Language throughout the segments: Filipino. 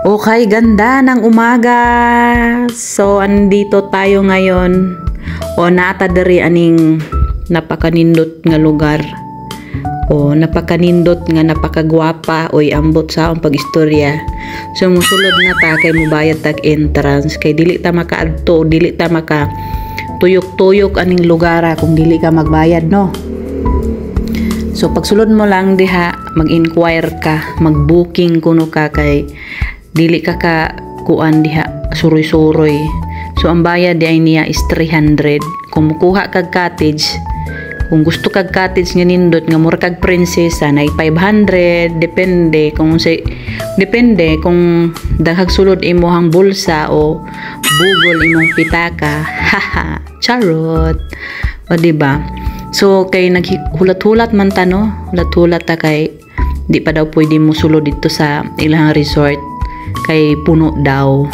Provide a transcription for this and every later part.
Okay, ganda ng umaga. So, andito tayo ngayon. O, nata diri aning napakanindot nga lugar. O, napakanindot nga napakagwapa. Oy, ambot sa akong pag-istorya. So, musulod na ta kay mubayad tag entrance. Kay dili ta makaadto, dili ta maka tuyok-tuyok aning lugara kung dili ka magbayad, no? So, pagsulod mo lang diha, mag-inquire ka, mag-booking kuno ka kay dili ka kuan diha suroy-suroy. So ang bayad di ay niya is 300. Kung mukuha kag cottage, kung gusto kag cottage nga nindot nga mura kag prinsesa na 500, depende kung daghag sulod imong bulsa o bugol imong pitaka. Haha, charot. O diba? So kay naghulat-hulat man ta, no? Hulat-hulat ta kay di pa daw pwede mo sulod dito sa ilang resort kay puno daw.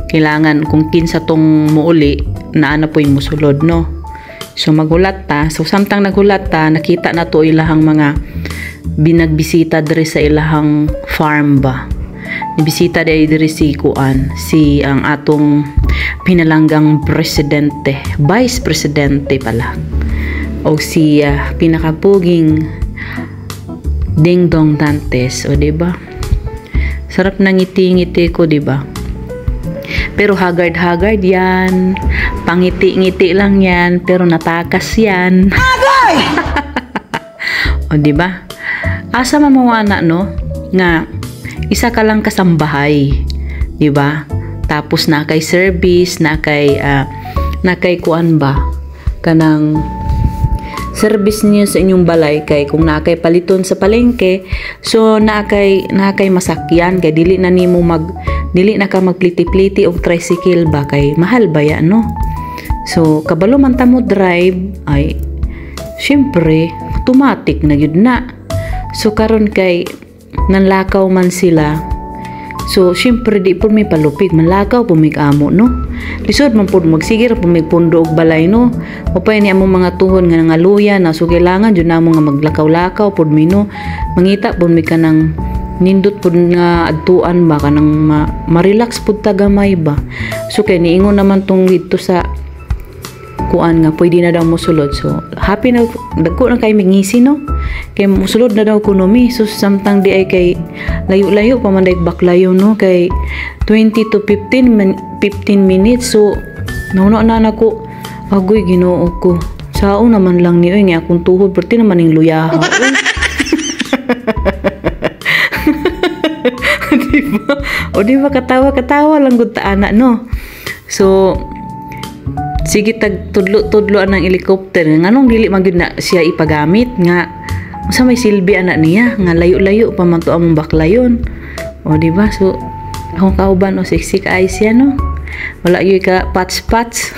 Kailangan kung kinsa tong muuli na ana po yung musulod, no? So maghulat ta. So samtang naghulat ta, nakita na to ilahang mga binagbisita diri sa ilahang farm ba. Nibisita diri si kuan, si ang atong pinalanggang presidente, vice presidente pala. O si pinakapuging Ding Dong Dantes, o diba? Sarap na ngiti-ngiti ko, diba? Pero haggard-haggard yan. Pangiti-ngiti lang yan, pero natakas yan. Agay! O diba? Asa mamawana, no? Nga, isa ka lang kasambahay. Diba? Tapos na kay service, na kay kuan ba? Kanang service niyo sa inyong balay kay kung nakay paliton sa palengke, so nakay masakyan kay dili na ka magpliti-pliti og tricycle ba kay mahal ba yan, no? So kabalo man ta mo drive ay syempre automatic na gyud na. So karon kay nanlakaw man sila, so syempre di po may palupig, manlakaw po may amo, no? Lisod man po magsigir po may pundo og balay, no? Upay ni among mga tuhon nga nangaluya na so kailangan jud namo nga maglakaw-lakaw pod mi, no? Mangita pod mi kanang nindot pod nga adtuan ba kanang ma-relax pod ta gamay ba. So kay niingon naman tong dito sa kuan nga pwede na daw mosulod. So happy na dagko na kay mingisi, no? Kay mosulod na daw kuno mi. So samtang di ay kay layo-layo pa man daig baklayo, no? Kay 20 to 15 minutes. So nauno na nako agoy Ginoo ko. Sao naman lang ni nga akong tuhod perti naman ning luyaha. Diba? O diba katawa lang gud ta ana, no? So sige tag tudlo ang helicopter nganong dili man gyud na siya ipagamit nga usa may silbi anak niya nga layo-layo pa man to among baklayon. O diba? So akong kauban o sexy ka ay siya, no? Wala yoy ka pats-pats.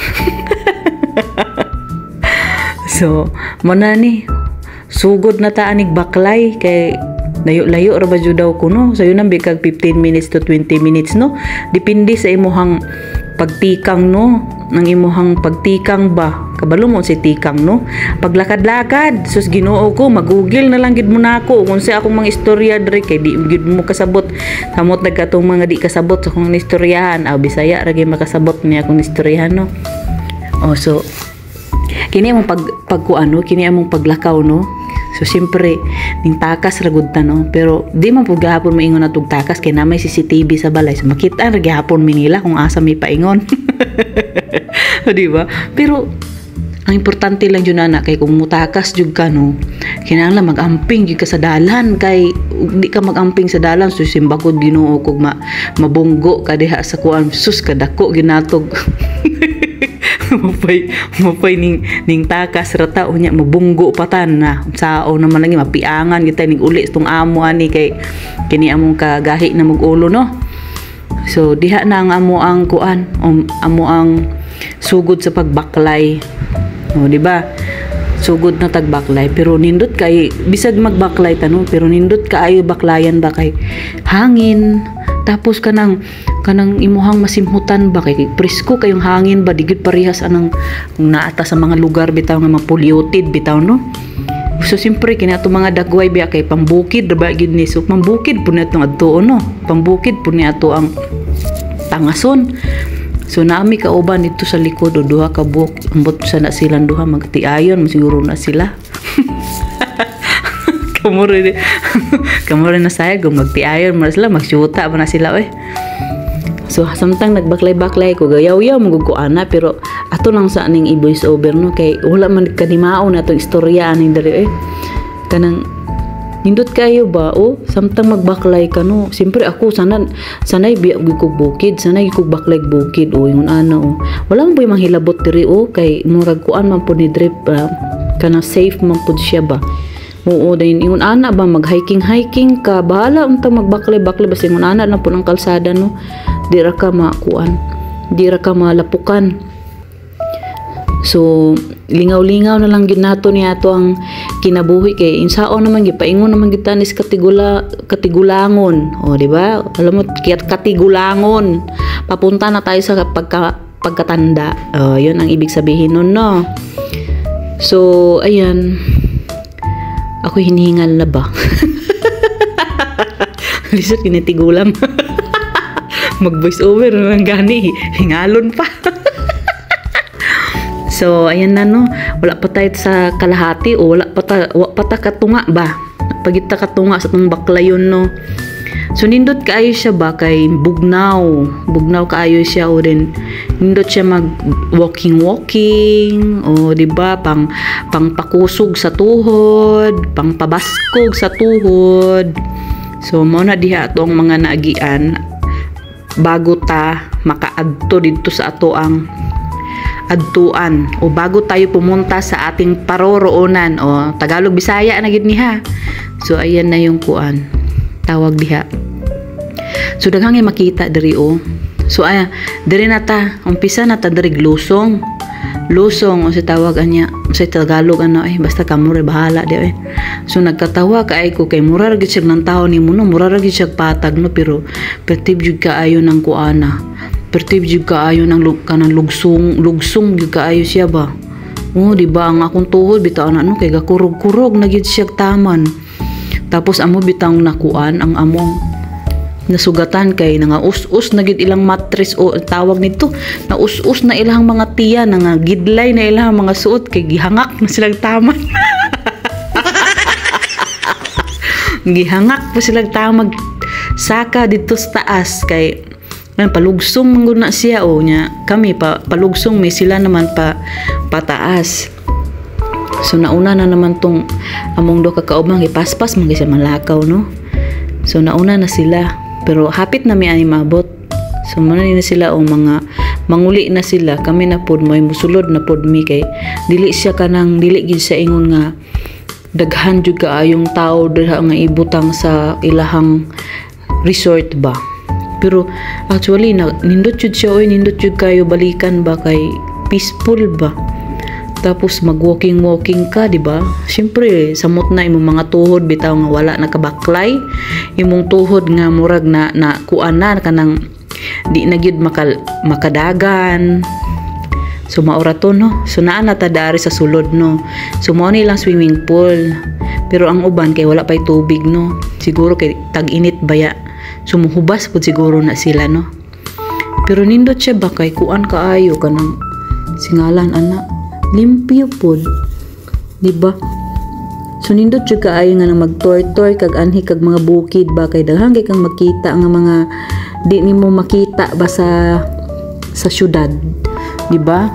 So mo na ni sugod na ta anig baklay kay layo-layo ra ba jud daw kuno. So yun ang bikag 15 minutes to 20 minutes, no? Depende sa imuhang pagtikang, no? Nang imuhang pagtikang ba kabalo mo si tikang, no? Paglakad-lakad sus Ginoo ko mag-google na lang gid mo nako kung sa akong mga istorya diri kay di gid mo kasabot samot nagkatong mga di kasabot sa akong istoryahan. Bisaya ra gyud makasabot niya akong istoryahan, no? Oh, so kini among pagkuano, kini among paglakaw, no? So siyempre ning takas ra gud ta, no? Pero di man pud gahapon maingon na tug takas kay na may CCTV sa balay. So makita ra gihapon mi nila kung asa may paingon. Di ba? Pero ang importante lang yun na kay kung mutakas jud ka, no? Kinahanglan mag-amping jud ka sa dalan kay di ka mag-amping sa dalan so simbagod Ginoo kog mabunggo ka diha sa kuan sus kadako ginatog. mapay ning takas rata unya mabunggo patan na sao naman lang mapiangan kita ning uli tong amo ani kay kini among kagahi na mag-ulo, no? So diha na ang amo ang kuan amo ang sugod sa pagbaklay, o di ba? Sugod na tagbaklay pero nindot kay bisag magbaklay tano pero nindot kaayo baklayan ba kay hangin tapos kanang imuhang masimhutan ba kay presko kayong hangin ba digid parehas anang naata sa mga lugar bitaw nga polluted bitaw, no? So siyempre kina to mga dagway biya kay pambukid ba gid ni. So pambukid po na itong adto no. Pambukid po ni ato ang tangason. So naami kauban dito sa likod o duha ka buok. Ambot sa na silang duha magtiayon siguro na sila. Kamuro na saya kung magtiayon mo na sila, magsyuta mo na sila So samtang nagbaklay-baklay ko gayaw-yaw magugko ana pero ato lang sa aning i-voice over no kay wala man kanimao na itong istorya aning dali kanang nindot kayo ba samtang magbaklay ka no siyempre ako sanay biyag ko bukid sanay ko baklay bukid ingon ana wala man po yung manghilabot diri kay murag kuan man po ni drip kanang safe man po siya ba. Oo, dahil ingon ana ba mag-hiking ka bahala unta magbaklay basta ingon ana na po ng kalsada no di ra ka makuan di ra ka malapukan. So lingaw-lingaw na lang gid nato ni ato ang kinabuhi kay insaon naman gipaingon naman gid tanis katigulangon di ba alam mo katigulangon papunta na tayo sa pagkatanda yun ang ibig sabihin nun no. So ayan ako hinihingal na ba? Lisod kinatigulang. Mag voice over na lang gani. Hingalon pa. So, ayan na no. Wala pa tayo sa kalahati o wala pa ta katunga ba? Pagita katunga sa itong baklayon no. So, nindot kaayo siya ba kay bugnaw. Bugnaw kaayo siya o rin. Nindot siya mag walking o diba pang pakusog sa tuhod, pang pabaskog sa tuhod. So, mo na diha atong mga naagian bago ta makaadto dito sa ato ang adtuan o bago tayo pumunta sa ating paroroonan o Tagalog Bisaya na gid niha. So ayan na yung kuan tawag diha. So daghang makita diri So diri na ta umpisa na ta diri lusong o sa tawag anya sa Tagalog basta kamo re bahala di So nagkatawa kay ko kay mura ra gid siya ng tawo nimo no mura ra gid siya patag no pero pertib jud kaayo ng kuana pertib jud kaayo ng kanang lugsong jud kaayo siya ba di ba ang akong tuhod bitaw na kay gakurog-kurog na gid siya taman tapos amo bitang nakuan ang among nasugatan kay us-us na gid ilang mattress o tawag nito na us-us na ilang mga tiya nga gidlay na ilang mga suot kay gihangak na silang taman. Gihangak pa silang tamag saka dito sa taas kay palugsong manguna siya nya kami palugsong may sila naman pataas. So nauna na naman tong among do kakaubang ipaspas man siya malakaw no. So nauna na sila pero hapit na mi ani mabot. So man na sila mga manguli na sila kami na pod may musulod na pod mi kay dili siya kanang dili gid sa ingon nga daghan jud kaayong tao diha nga ibutang sa ilahang resort ba. Pero actually nindot jud siya nindot jud kayo balikan ba kay peaceful ba. Tapos mag-walking ka, di ba? Siyempre, samot na imong mga tuhod bitaw nga wala nakabaklay. Imong tuhod nga murag na kuan na kanang di na gyud makadagan. So maura to no. So naa na ta dari sa sulod no. So mao ni lang swimming pool. Pero ang uban kay wala pay tubig no. Siguro kay tag-init baya. Sumuhubas pud siguro na sila no. Pero nindot siya ba kay kuan kaayo kanang singalan ana limpyo pod di ba? So nindot jud kaayo nga magtoy-toy kag anhi kag mga bukid ba kay daghang kay kang makita nga mga di nimo makita ba sa syudad di ba?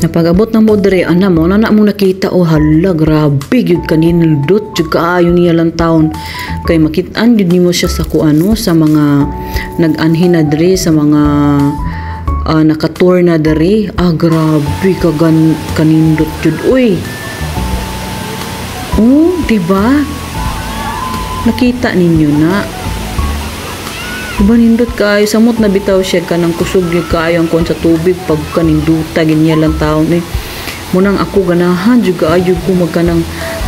Napag-abot na mo diri ana mo na mo nakita hala grabe gyud kaninindot jud kaayo niya lang taon kay makitaan jud nimo siya sa kuano sa mga nag-anhi na diri sa mga nakatour na dari grabe kanindot jud diba nakita ninyo na diba nindot kayo samot na bitaw siya kanang kusog yung kayo ang kon sa tubig pag kaninduta ganyan lang taon munang ako ganahan jud kaayo ko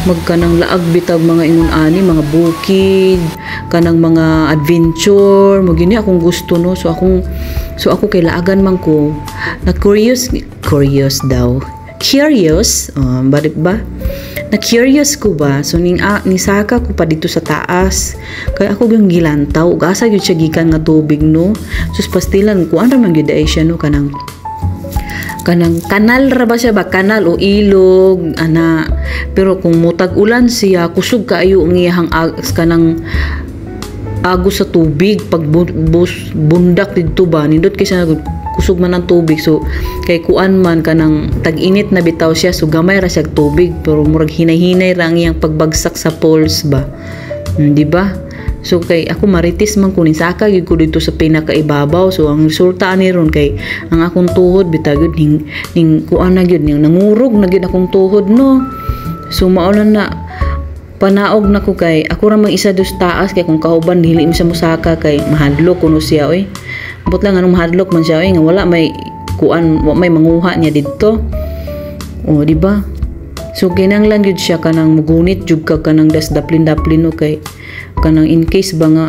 magkanang laag bitaw mga ingon ani mga bukid kanang mga adventure mo gini akong gusto no so ako kay laagan man ko na curious daw ba na-curious ko ba, so nisaka ko pa dito sa taas, kaya ako yung gilantaw, asa yun siya gikan nga tubig no, sus pastilan, kuan raman yun dahil siya no, kanang kanal ra ba siya ba, kanal o ilog, ana, pero kung mutag ulan siya, kusog kaayo ang iyahang kanang agos sa tubig, pag bundak dito ba, nindot kasi kusog man ang tubig, so kay kuan man kanang tag-init na bitaw siya, so gamay ra siya tubig, pero murag hinay-hinay ra ang iyang pagbagsak sa poles ba, di ba? So kay ako maritis man kunin saka gyud ko dito sa pinakaibabaw, so ang resulta ani ron kay ang akong tuhod bitaw gyud ning kuan na gyud ning nangurog na gyud akong tuhod no, so maonan na panaog na ko kay ako ra mang isa dos taas, kay kung kauban dili mi sa musaka kay mahadlok kuno siya oy. But lang anong mahadlok man siya oy, nga wala may kuan, may manguha niya didto. O di ba? So kinahanglan gyud siya kanang mugunit jud ka kanang daplin no, kay kanang in case ba nga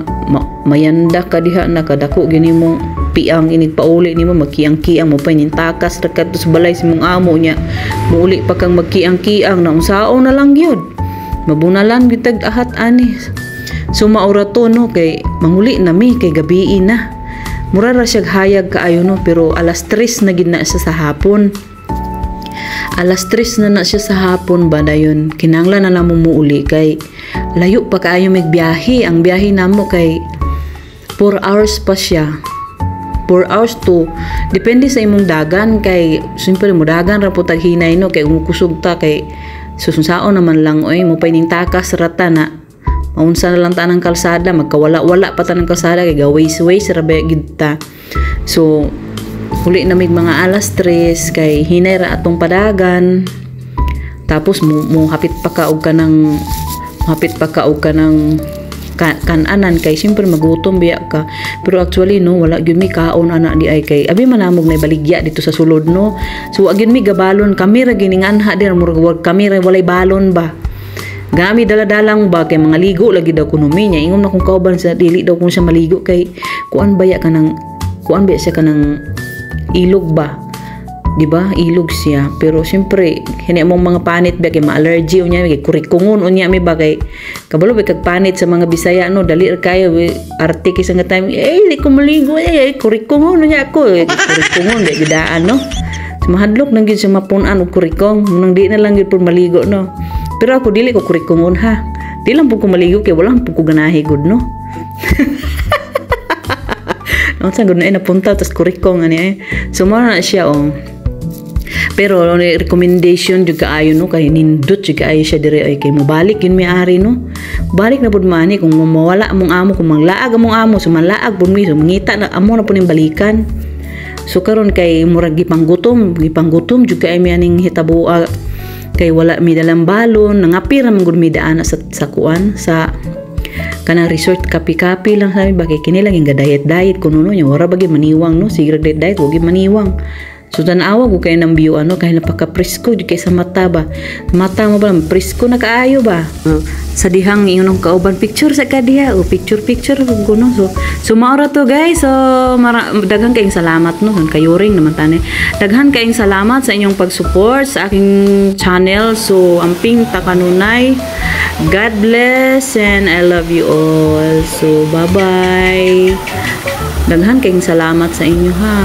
mayanda ka diha na kadako gini mo piang inig pauli nimo magkiang-kiang mo pa takas ra kadto sa balay sa mong amo niya. Muuli pa kang magkiang-kiang na unsaon na lang gyud. Mabunalan gyud tag ahat ani. So maura to no, kay manguli na mi kay gabi na. Mura ra siya hayag kaayo no, pero alas 3 na gid na siya sa hapon. Alas 3 na siya sa hapon ba dayon. Kinahanglan na namo muuli kay layo pa kaayo magbiyahe. Ang biyahe namo kay 4 hours pa siya. 4 hours to depende sa imong dagan, kay simpre mo dagan ra po tag hinay no, kay kusog ta kay susunsaon naman lang oy mo pa ining takas rata na maunsa na lang ta ng kalsada, magkawala-wala pa ta ng kalsada kay gaways-ways ra ba gid ta. So huli na mig mga alas 3 kay hinay ra atong padagan, tapos mo hapit pa ka og kanang kananan kay siyempre magutom biya ka, pero actually no wala gyud mi kaon ana di ay kay abi manamog na baligya dito sa sulod no, so agin mi gabalon kami ra gininganha dir murag kami ra walay balon ba, gami dala-dalang ba kay mga ligo lagi daw kuno mi nya ingom na kung kauban sa dili daw kun siya maligo kay kuan baya siya kanang ilog ba, di ba? Ilog siya, pero siyempre hini among mga panit ba kay ma-allergy unya kay kurikungon unya mi ba kay kabalo ba kag panit sa mga Bisaya no, dali kayo arte kay nga time di ko maligo kurikungon unya ako kurikungon di gidaan no, mahadlok nang gid sa mapunan og kurikong nang di na lang gid pud maligo no, pero ako dili ko kurikungon ha, di lang pud ko maligo kay wala pud ko ganahi gud no. Ang sa gud na napunta tas kurikong ani so mo na siya pero recommendation jud kaayo no, kay nindot jud kaayo siya dire ay kay mobalik yun may-ari no, balik na pud mani kung mawala among amo, kung manglaag among amo so manlaag pud mi, so mangita na amo na pud ning balikan. So karon kay murag gipanggutom jud kay mi aning hitabo kay wala mi dalang balon, nangapir man gud mi daan sa kuan sa kanang resort, kapi-kapi lang sabi ba kay kini lang yung diet kuno no, yung wala bagi maniwang no, sige diet wag maniwang. So tanawa ko kay nang view ano, kay napaka-presko di kay sa mata ba, mata mo ba presko na kaayo ba, sa dihang inong kauban picture sa kadiha o picture kuno. So maura to guys, so daghan kayong salamat no, kayuring naman tani, daghan kayong salamat sa inyong pag-support sa aking channel. So amping ta kanunay, God bless and I love you all. So bye bye, daghan kayong salamat sa inyo ha.